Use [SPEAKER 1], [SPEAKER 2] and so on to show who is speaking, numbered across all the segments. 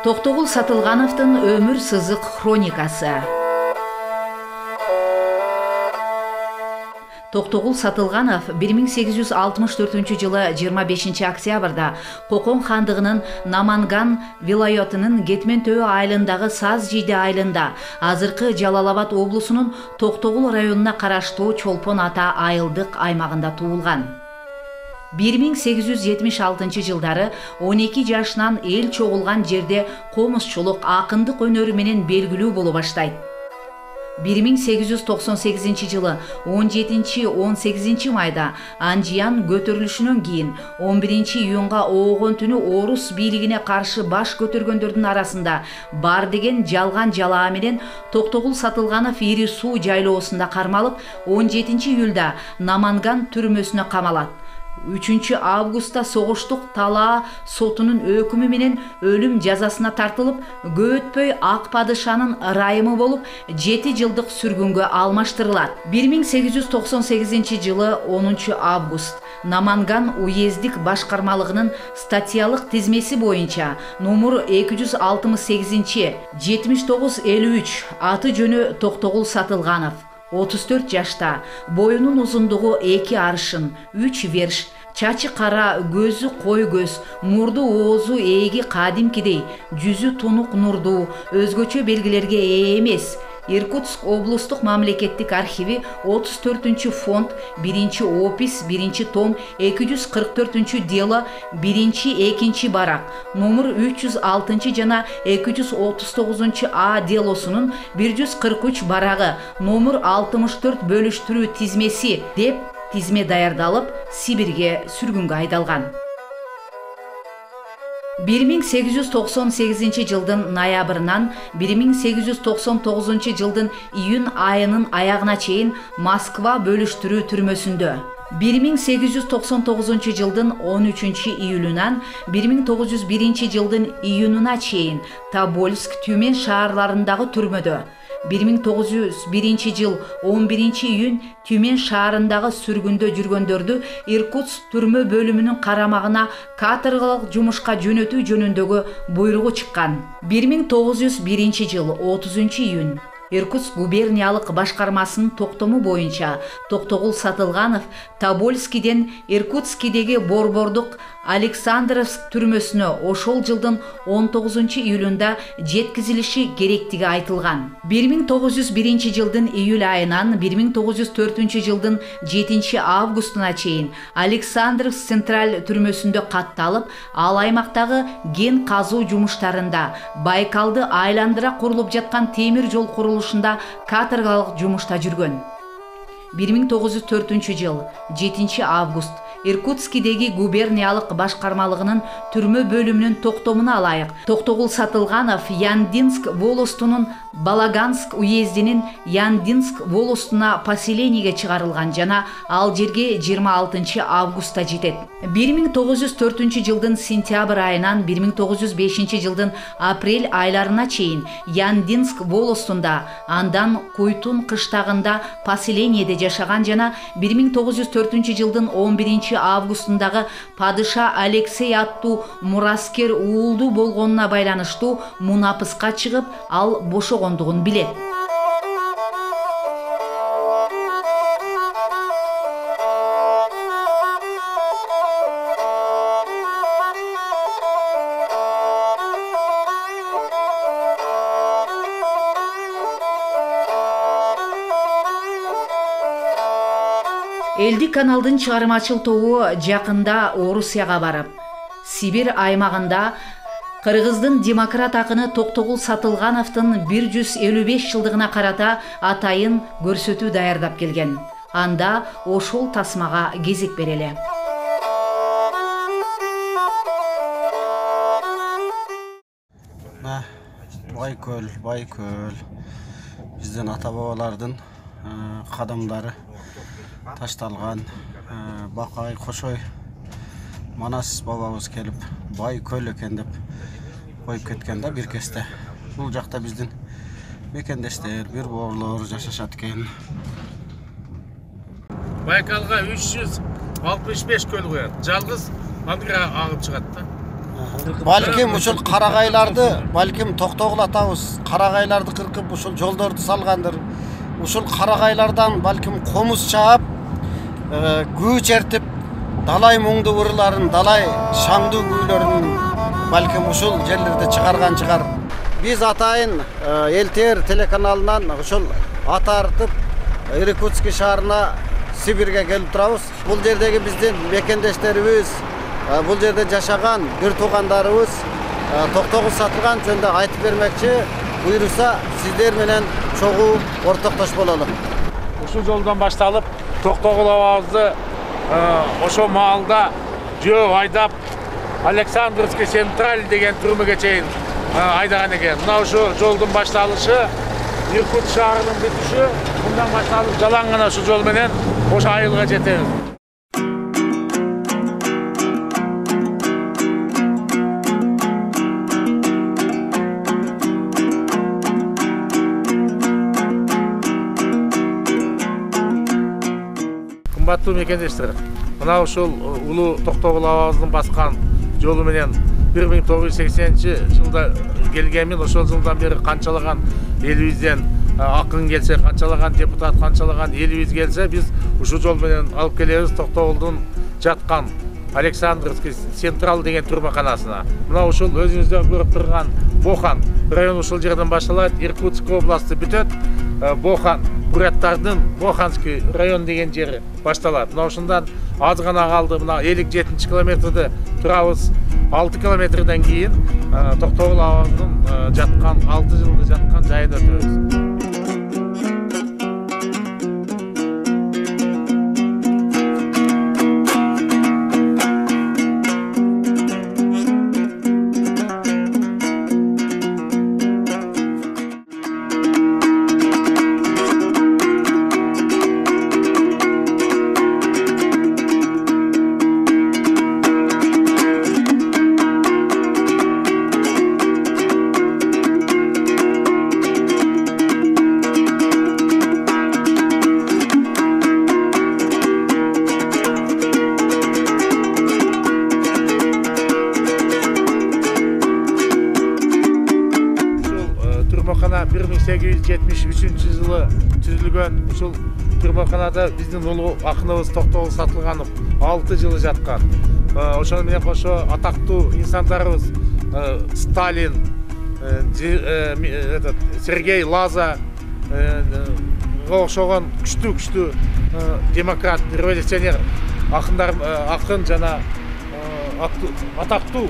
[SPEAKER 1] Токтогул Сатылгановдун өмүр сызык хроникасы. Токтогул Сатылганов 1864 жылы 25 октябрда Кокон хандыгынын Наманган вилаятынын Кетмен Төбө айылындагы Саз Жийде айылында, азыркы Жалал-Абад облусунун Токтогул районуна караштуу Чолпон ата айылдык аймагында туулган. 1876 жылдары 12 жашынан эл чогулган жерде комузчулук, акындык өнөрү менен белгилүү боло баштайт. 1898 жылы 17-18 майда Анжиян көтөрүлүшүнөн кийин 11-июнга оогон түнү орус бийлигине каршы баш көтөргөндөрдүн арасында бар деген жалган жалаа менен Токтогул Сатылганов Ири Суу жайлоосунда кармалып, 17-июлда Наманган түрмөсүнө камалат. 3 августта согуштук талаа сотунун өкүмү менен өлүм жазасына тартылып, көтпөй Ак падышанын ырайымы болуп 7 жылдык сүргүнгө алмаштырылат. 1898 жылы 10 август Наманган уездик башкармалыгынын статьялык тизмеси боюнча номер 268 7953 аты жөнү Токтогул Сатылганов, 34 жашта, боюнун узундугу 2 аршын, 3 верш, чачы кара, көзү кой көз, мурду оозу ээги кадимкидей, жүзү тунук нурдуу, өзгөчө белгилерге ээ эмес. Иркутск облустук мамлекеттик архиви 34 фонд, 1 опис, 1 том, 244 дело, 1-2 барак, номер 306 жана 239 А делосунун 143 барагы, номер 64 бөлүштүрүү тизмеси деп тизме даярдалып, Сибирге сүргүнгө айдалган. 1898 жылдын ноябрынан 1899 жылдын июнь айынын аягына чейин Москва бөлүштүрүү түрмөсүндө. 1899 жылдын 13 июлунан 1901 жылдын июнуна чейин Тобольск, Тюмень шаарларындагы түрмөдө. 1901 жыл 11 июнь Тюмень шаарындагы сүргүндө жүргөндөрдү Иркутск түрмө бөлүмүнүн карамагына каторгалык жумушка жөнөтүү жөнүндөгү буйругу чыккан. 1901 жыл 30 июнь Иркутск губерниялык башкармасынын токтому боюнча Токтогул Сатылганов Тобольскиден Иркутскидеги борбордук Александровск түрмөсүнө ошол жылдын 19 июлунда жеткизилиши керектиги айтылган. 1901 жылдын июль айынан 1904 жылдын 7 августуна чейин Александровск централь түрмөсүндө катталып, ал аймактагы ген казуу жумуштарында, Байкалды айландыра курулуп жаткан темир жол курулушунда каторгалык жумушта жүргөн. 1904 жыл 7 август Иркутскидеги губерниялык башкармалыгынын түрмө бөлүмүнүн токтомуна алайык Токтогул Сатылганов Яндинск волостунун Балаганск уездинин Яндинск волостуна поселенияге чыгарылган жана ал жерге 26 августта жетет. 1904 жылдын сентябрь айынан 1905 жылдын апрель айларына чейин Яндинск волостунда, андан Куйтун кыштагында поселенияде жашаган жана 1904 жылдын 11 августундагы падыша Алексей аттуу мураскер уулду болгонуна байланыштуу мунапыска чыгып, ал бошогондугун билет. Элди каналдын чыгармачыл тобу жакында Орусияга барып, Сибир аймагында Кыргыздын демократ акыны Токтогул Сатылгановдун 155 жылдыгына карата атайын көрсөтүү даярдап келген. Анда ошол тасмага кезек берели.
[SPEAKER 2] Байкөл. Биздин ата-бабалардын кадамдары ташталган. Бакай, Кошой, Манас бабабыз келип, Байкөл экен деп коюп кеткен да бир кезде. Бул жакта биздин мекендештер, бир боорлор жашашат экен.
[SPEAKER 3] Байкалга 365 көл коет. Жалгыз андыра агып чыгат да.
[SPEAKER 2] Балким ушул карагайларды, балким токтогулатабыз. Карагайларды кыркып ушул жолдорду салгандыр. Ушул карагайлардан балким комуз чаап, күү чертип, далай муңду ырыларын, далай шаңдуу күүлөрүн балким ушул жерлерде чыгарган чыгар. Биз атайын ЛТР телеканалынан ушул атартып Иркутск шаарына Сибирге келип турабыз. Бул жердеги биздин мекендештерибиз, бул жерде жашаган бир туугандарыбыз токтогул сатылган жөнүндө айтып бермекчи. Буйруса сиздер менен чогуу ортоктош бололу.
[SPEAKER 3] Ушул жолдон башталып, токтогул абабызды ошо маалда жөө айдап, Александровский Централь деген түрмөгө чейин айдаган экен. Мына ошо жолдун башталышы Иркутск шаарынын бүтүшү, мындан башталып жалаң гана ошо жол менен ошо айылга жетебиз. Кымбаттуу мекендештер, мына ушул улуу Токтогул абабыздын баскан жолу менен 1980-жылда келгенмин. Ошол жылдан бери канчалаган элибизден акын келсе, канчалаган депутат, канчалаган элибиз келсе, биз ушул жол менен алып келебиз Токтогулдун жаткан Александровский Централ деген түрмөканасына. Мына ушул өзүңүздөр көрүп турган Бохан району ушул жерден башталат, Иркутск областы бүтөт, Бохан Буряттардын Боханский район деген жери башталат. Мына ушундан аз гана калды. Мына 57 километрде турабыз. 6 километрден кийин Токтогул абабыздын жаткан 6 жылды жаткан жайына өтөбүз. Түрмөкана 1873-жылы түзүлгөн. Ушул түрмөканада биздин улуу акыныбыз Токтогул Сатылганов 6 жылы жаткан. Ошону менен кошо атактуу инсандарыбыз Сталин, Сергей Лаза окшогон күчтүү демократ, революционер акын жана атактуу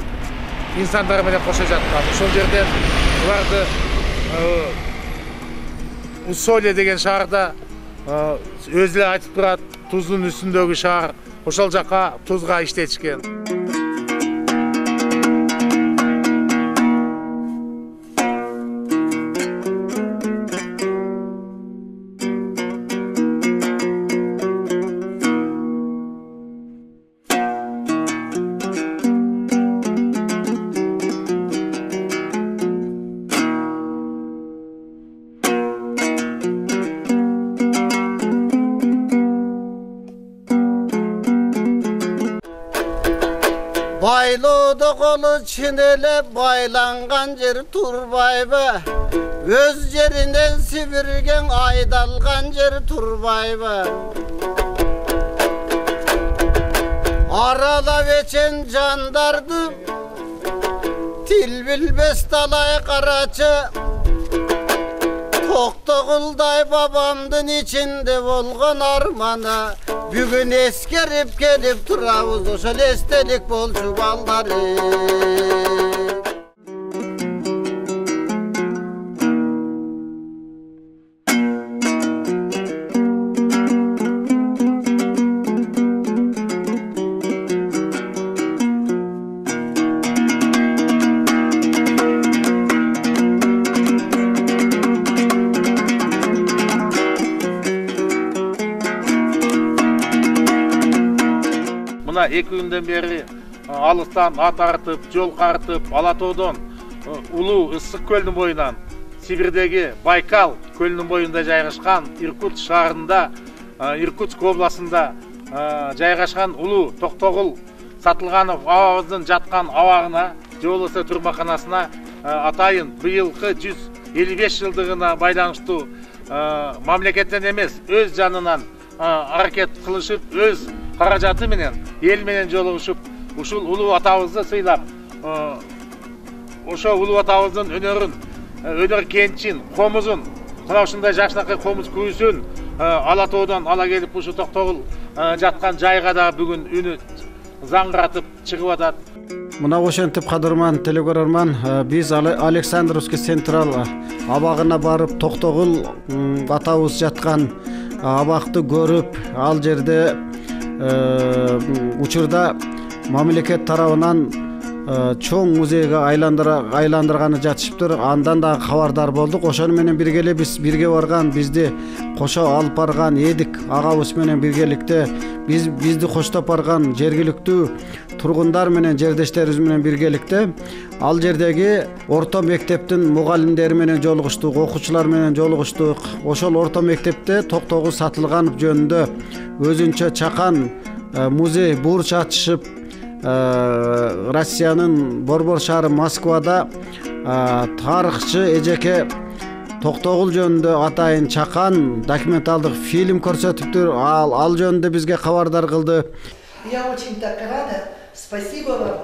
[SPEAKER 3] инсандар менен кошо жаткан. Ошол жерден буларды Усолье деген шаарда өзү эле айтып турат, туздун үстүндөгү шаар. Ошол жака тузга иштетишкен.
[SPEAKER 2] Байлоодо колу ченелеп байланган жер турбайбы? Өз жеринен Сибирге айдалган жер турбайбы? Аралап эчен жандарды тил билбес талай карачы. Токтогулдай бабамдын ичинде болгон арманы бүгүн эскерип келип турабыз, ошол эстелик болчу балдары.
[SPEAKER 3] Мына 2 күндөн бери алыстан ат артып, жол картып, Ала тоодон улуу ысык көлдүн боюнан Сибирдеги Байкал көлүнүн боюнда жайгашкан Иркутск шаарында, Иркутск областында жайгашкан улуу Токтогул Сатылганов абабыздын жаткан абагына жолысы турмаканасына атайын быйылкы 155 жылдыгына байланыштуу мамлекеттен эмес өз жанынан аракет кылышып, өз каражаты менен эл менен жолугушуп, ушул улуу атабызды сыйлап, ошо улуу атабыздын өнөрүн, өнөр кенчин, комузун, мына ушундай жакшынакай комуз күүсүн ала тоодон ала келип ушу Токтогул жаткан жайга да бүгүн үнү заңгыратып чыгып атат.
[SPEAKER 2] Мына ошентип кадырман телекөрөрман, биз Александровский централ абагына барып Токтогул атабыз жаткан абакты көрүп, ал жерде учурда мамлекет тарабынан чоң музейге айландырганы жатышыптыр. Андан да кабардар болдук. Ошону менен бирге биз бирге барган, бизди кошо алып барган Эдик агабыз менен биргеликте бизди коштоп барган жергиликтүү тургундар менен жердештерибиз менен биргеликте ал жердеги орто мектептин мугалимдери менен жолугуштук, окуучулар менен жолугуштук. Ошол орто мектепте Токтогул Сатылганов жөнүндө өзүнчө чакан музей бурч ачышып, Россиянын борбор шаары Москвада тарыхчы эжеке Токтогул жөнүндө атайын чакан документалдык фильм көрсөтүптүр. Ал жөнүндө бизге кабардар кылды.
[SPEAKER 4] Я очень так рада. Спасибо вам.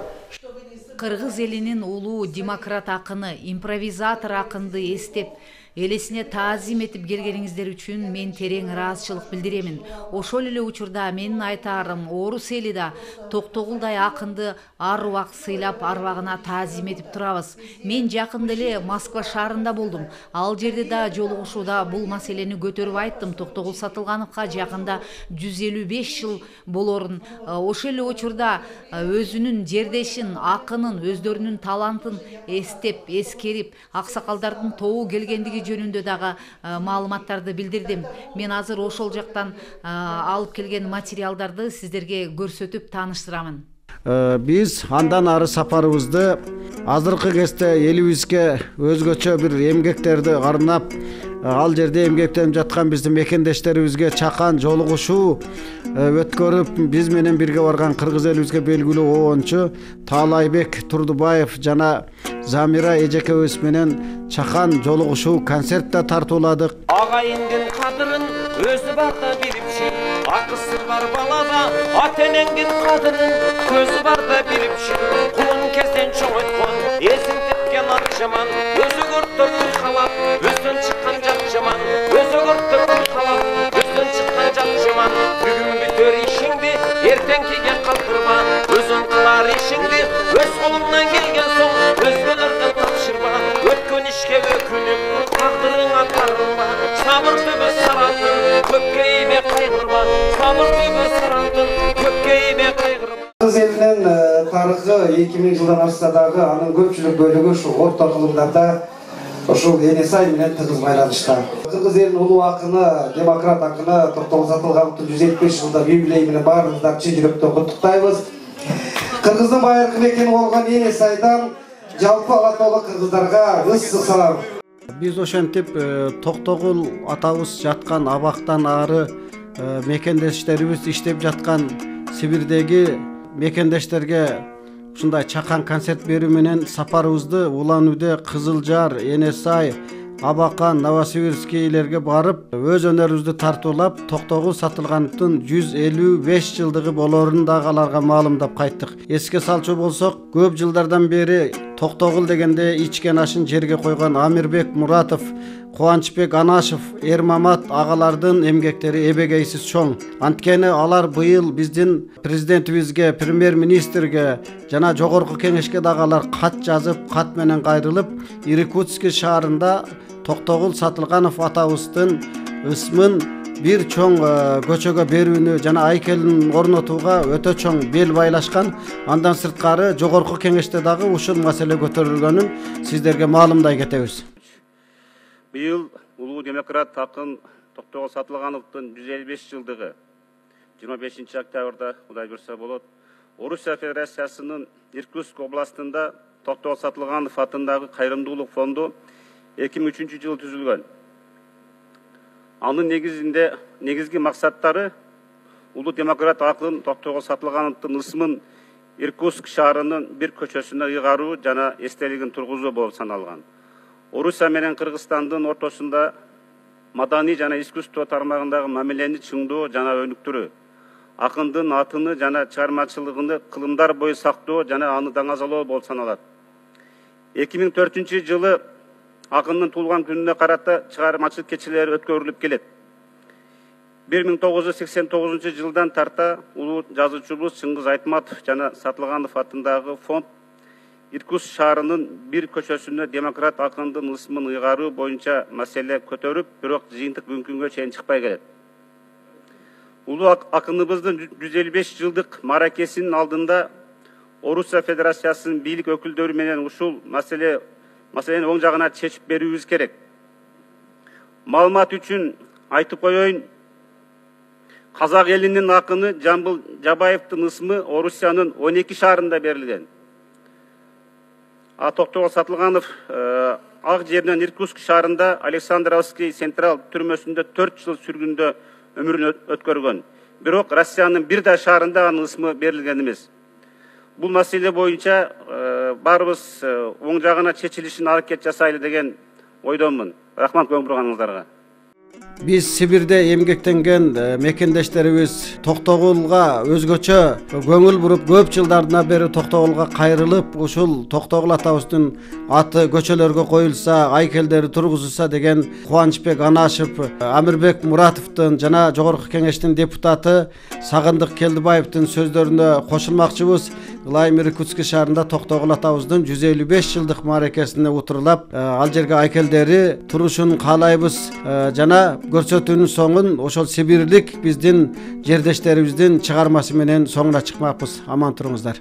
[SPEAKER 1] Кыргыз элинин улуу демократ акыны, импровизатор акынды эстеп, элесине таазим этип келгениңиздер үчүн мен терең ыраазычылык билдиремин. Ошол эле учурда менин айтаарым, орус эли да Токтогулдай акынды ар убак сыйлап, арбагына таазим этип турабыз. Мен жакында эле Москва шаарында болдум. Ал жерде да жолугушууда бул маселени көтөрүп айттым. Токтогул Сатылгановго жакында 155 жыл болорун, ошол эле учурда өзүнүн жердешин, акынын, өздөрүнүн талантын эстеп, эскерип, аксакалдардын тобу келгендиги жөнүндө дагы маалыматтарды билдирдим. Мен азыр ошол жактан алып келген материалдарды сиздерге көрсөтүп тааныштырамын.
[SPEAKER 2] Биз андан ары сапарыбызды азыркы кезде элибизге өзгөчө бир эмгектерди арнап, ал жерде эмгектенип жаткан биздин мекендештерибизге чакан жолугушуу өткөрүп, биз менен бирге барган кыргыз элибизге белгилүү оончу Таалайбек Турдубаев жана Замира эжекебиз менен чакан жолугушуу концертте тартууладык.
[SPEAKER 5] Агайындын кадырын өзү барда билипчи, акысы бар балада ата энеңдин кадырын көзү барда билипчи, кулун кезден чоңойткон эсин тепкен ат жаман, өзү көрттөп кыйкалап, өздөн чыккан жак жаман, өзү көрттөп кыйкалап, өздөн чыккан жак жаман. Бүгүн бүтөр ишиңди эртеңкиге калтырба, өзүң кылар ишиңди өз колуңдан келген соң өзгөлөргө тапшырба. Өткөн ишке өкүнүп, тагдырыңа тарылма, сабыр түбү саралтын, көпкө ийме кайгырма, сабыр түбү саралтын, көпкө ийме кайгырма.
[SPEAKER 6] Кыргыз элинин тарыхы 2000 жылдан ашса дагы анын көпчүлүк бөлүгү ушу орто кылымдарда ошол Энесай менен тыгыз байланышта. Кыргыз элинин улуу акыны, демократ акыны Токтогул Сатылгановдун 155 жылдык юбилеи менен баарыбызды чын жүрөктөн куттуктайбыз. Кыргыздын байыркы мекени болгон Энесайдан жалпы ала тоолу кыргыздарга ысык салам.
[SPEAKER 2] Биз ошентип Токтогул атабыз жаткан абактан ары мекендештерибиз иштеп жаткан Сибирдеги мекендештерге ушундай чакан концерт берүү менен сапарыбызды Улан-Удэ, Кызылжар, Энесай, Абакан, Новосибирскийлерге барып, өз өнөрүбүздү тартуулап, Токтогул Сатылгановдун 155 жылдыгы болорун дагы аларга маалымдап кайттык. Эске салчу болсок, көп жылдардан бери Токтогул дегенде ичкен ашын жерге койгон Амирбек Муратов, Кубанычбек Анашев, Эрмамат агалардын эмгектери эбегейсиз чоң. Анткени алар быйыл биздин президентибизге, премьер-министрге жана жогорку кеңешке дагы алар кат жазып, кат менен кайрылып, Иркутский шаарында Токтогул Сатылганов атабыздын ысмын бир чоң көчөгө берүүнү жана айкелин орнотууга өтө чоң бел байлашкан. Андан сырткары жогорку кеңеште дагы ушул маселе көтөрүлгөнүн сиздерге маалымдай кетебиз.
[SPEAKER 7] Быйыл улуу демократ акын Токтогул Сатылгановдун 155 жылдыгы 25 октябрда Кудай буйрса болот. Орусия Федерациясынын Иркутск областында Токтогул Сатылганов атындагы кайрымдуулук фонду 2003 жылы түзүлгөн. Анын негизги максаттары улуу демократ акын Токтогул Сатылгановдун ысмын Иркутск шаарынын бир көчөсүнө ыйгаруу жана эстелигин тургузуу болуп саналган. Орусия менен Кыргызстандын ортосунда маданий жана искусство тармагындагы мамилени чыңдоо жана өнүктүрүү, акындын атыны жана чыгармачылыгын кылымдар бою сактоо жана аны даңазалоо болуп саналат. 2004 жылы акындын туулган күнүнө карата чыгармачылык кечелери өткөрүлүп келет. 1989 жылдан тарта улуу жазуучубуз Чыңгыз Айтматов жана Сатылганов атындагы фонд Иркутск шаарынын бир көчөсүнө демократ акындын ысмын ыйгаруу боюнча маселе көтөрүп, бирок жыйынтык бүгүнкү күнгө чейин чыкпай келет. Улуу акыныбыздын 155 жылдык маракесинин алдында Орусия Федерациясынын бийлик өкүлдөрү менен ушул маселени оң жагына чечип берүүбүз керек. Маалымат үчүн айтып коеюн, Казак элинин акыны Жамбыл Жабаевдин ысмы Орусиянын 12 шаарында берилген. Токтогул Сатылганов ак жеринен Иркутск шаарында Александровский Централ түрмөсүндө 4 жыл сүргүндө өмүрүн өткөргөн. Бирок Россиянын бир да шаарында анын ысмы берилген эмес. Бул маселе боюнча баарыбыз оң жагына чечилишин аракет жасайлы деген ойдомун. Рахмат көңүл бурганыңыздарга.
[SPEAKER 2] Biz Sibirde emgектенген мекендештерибиз Токтогулга өзгөчө көңүл буруп, көп жылдардан бери Токтогулга кайрылып, ушул Токтогул атабыздын аты көчөлөргө коюлса, айкелдери тургузулса деген Кубанычбек Анашев, Амирбек Муратовдун жана Жогорку Кеңештин депутаты Сагындык Келдибаевдин сөздөрүнө кошулмакчыбыз. Ылайым Иркутск шаарында Токтогул атабыздын 155 жылдык мааракесине утурлап, ал жерге айкелдери турушун каалайбыз жана көрсөтүүнүн соңун ошол Сибирлик биздин жердештерибиздин чыгармасы менен соңуна чыкмакпыз. Аман туруңуздар.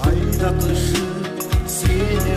[SPEAKER 8] Aydatışı seni